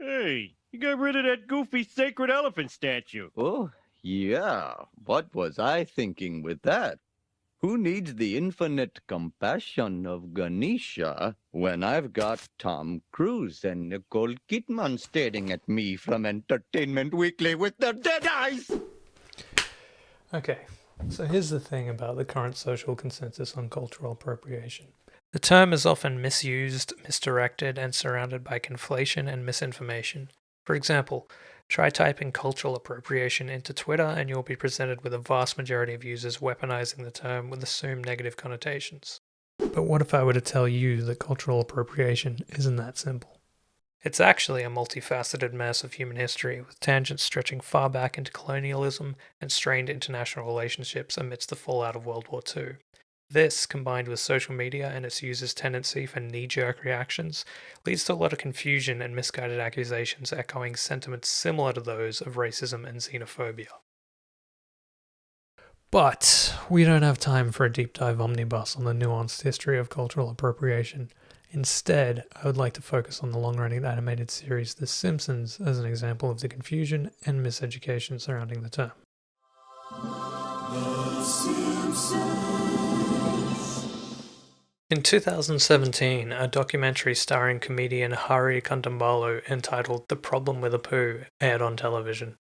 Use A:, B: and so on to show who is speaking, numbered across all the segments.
A: Hey, you got rid of that goofy sacred elephant statue.
B: Oh, yeah. What was I thinking with that? Who needs the infinite compassion of Ganesha when I've got Tom Cruise and Nicole Kidman staring at me from Entertainment Weekly with their dead eyes?
C: Okay, so here's the thing about the current social consensus on cultural appropriation. The term is often misused, misdirected, and surrounded by conflation and misinformation. For example, try typing cultural appropriation into Twitter and you'll be presented with a vast majority of users weaponizing the term with assumed negative connotations. But what if I were to tell you that cultural appropriation isn't that simple? It's actually a multifaceted mess of human history, with tangents stretching far back into colonialism and strained international relationships amidst the fallout of World War II. This, combined with social media and its users' tendency for knee-jerk reactions, leads to a lot of confusion and misguided accusations echoing sentiments similar to those of racism and xenophobia. But we don't have time for a deep dive omnibus on the nuanced history of cultural appropriation. Instead, I would like to focus on the long-running animated series The Simpsons as an example of the confusion and miseducation surrounding the term. The Simpsons. In 2017, a documentary starring comedian Hari Kondabolu entitled The Problem with Apu aired on television.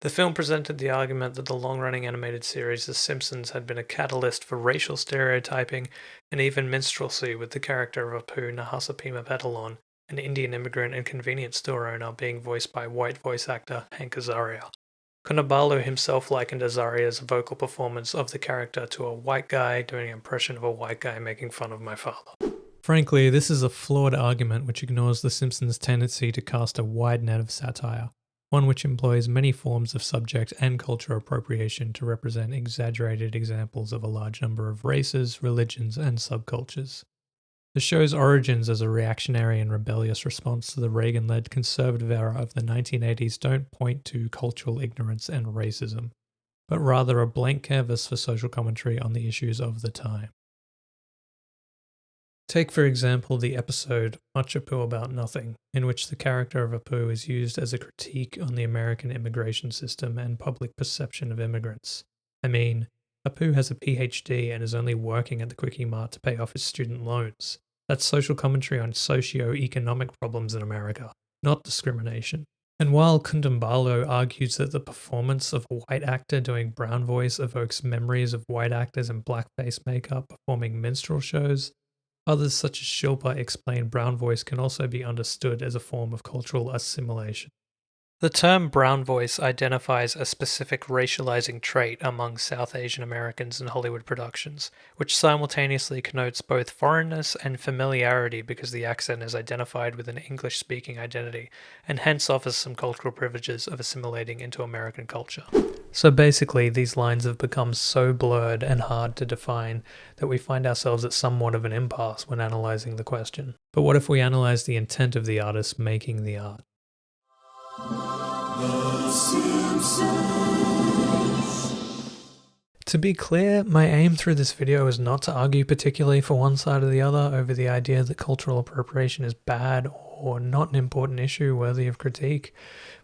C: The film presented the argument that the long-running animated series The Simpsons had been a catalyst for racial stereotyping and even minstrelsy, with the character of Apu Nahasapeemapetilon, an Indian immigrant and convenience store owner, being voiced by white voice actor Hank Azaria. Kondabolu himself likened Azaria's vocal performance of the character to a white guy doing an impression of a white guy making fun of my father. Frankly, this is a flawed argument which ignores The Simpsons' tendency to cast a wide net of satire, one which employs many forms of subject and culture appropriation to represent exaggerated examples of a large number of races, religions, and subcultures. The show's origins as a reactionary and rebellious response to the Reagan-led conservative era of the 1980s don't point to cultural ignorance and racism, but rather a blank canvas for social commentary on the issues of the time. Take, for example, the episode Much Apu About Nothing, in which the character of Apu is used as a critique on the American immigration system and public perception of immigrants. I mean, Apu has a PhD and is only working at the Quickie Mart to pay off his student loans. That's social commentary on socio-economic problems in America, not discrimination. And while Kondabolu argues that the performance of a white actor doing brown voice evokes memories of white actors in blackface makeup performing minstrel shows, others such as Shilpa explain brown voice can also be understood as a form of cultural assimilation. The term brown voice identifies a specific racializing trait among South Asian Americans in Hollywood productions, which simultaneously connotes both foreignness and familiarity because the accent is identified with an English-speaking identity, and hence offers some cultural privileges of assimilating into American culture. So basically, these lines have become so blurred and hard to define that we find ourselves at somewhat of an impasse when analyzing the question. But what if we analyze the intent of the artist making the art? The Simpsons. To be clear, my aim through this video is not to argue particularly for one side or the other over the idea that cultural appropriation is bad or not an important issue worthy of critique.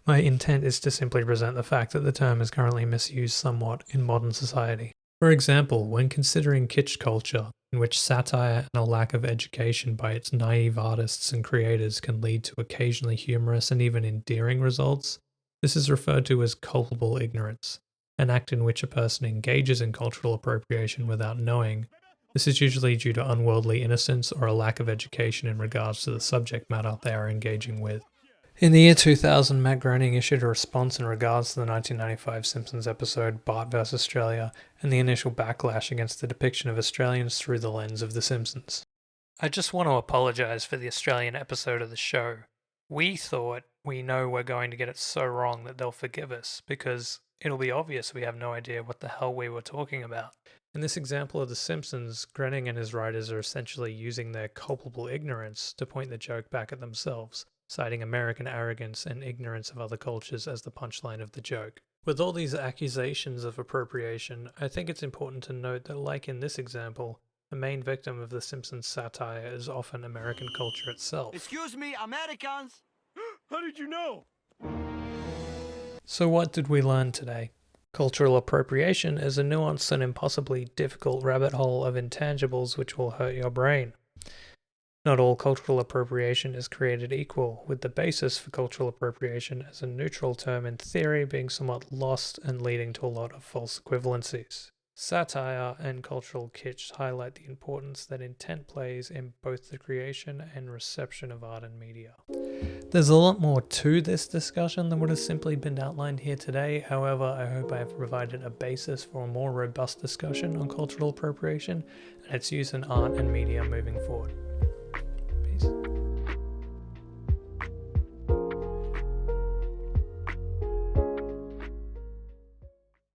C: My intent is to simply present the fact that the term is currently misused somewhat in modern society. For example, when considering kitsch culture, in which satire and a lack of education by its naive artists and creators can lead to occasionally humorous and even endearing results, this is referred to as culpable ignorance, an act in which a person engages in cultural appropriation without knowing. This is usually due to unworldly innocence or a lack of education in regards to the subject matter they are engaging with. In the year 2000, Matt Groening issued a response in regards to the 1995 Simpsons episode Bart vs. Australia and the initial backlash against the depiction of Australians through the lens of The Simpsons. I just want to apologise for the Australian episode of the show. We thought we know we're going to get it so wrong that they'll forgive us, because it'll be obvious we have no idea what the hell we were talking about. In this example of The Simpsons, Groening and his writers are essentially using their culpable ignorance to point the joke back at themselves, citing American arrogance and ignorance of other cultures as the punchline of the joke. With all these accusations of appropriation, I think it's important to note that, like in this example, the main victim of The Simpsons satire is often American culture itself.
D: Excuse me, Americans?
A: How did you know?
C: So what did we learn today? Cultural appropriation is a nuanced and impossibly difficult rabbit hole of intangibles which will hurt your brain. Not all cultural appropriation is created equal, with the basis for cultural appropriation as a neutral term in theory being somewhat lost and leading to a lot of false equivalencies. Satire and cultural kitsch highlight the importance that intent plays in both the creation and reception of art and media. There's a lot more to this discussion than what has simply been outlined here today. However, I hope I have provided a basis for a more robust discussion on cultural appropriation and its use in art and media moving forward.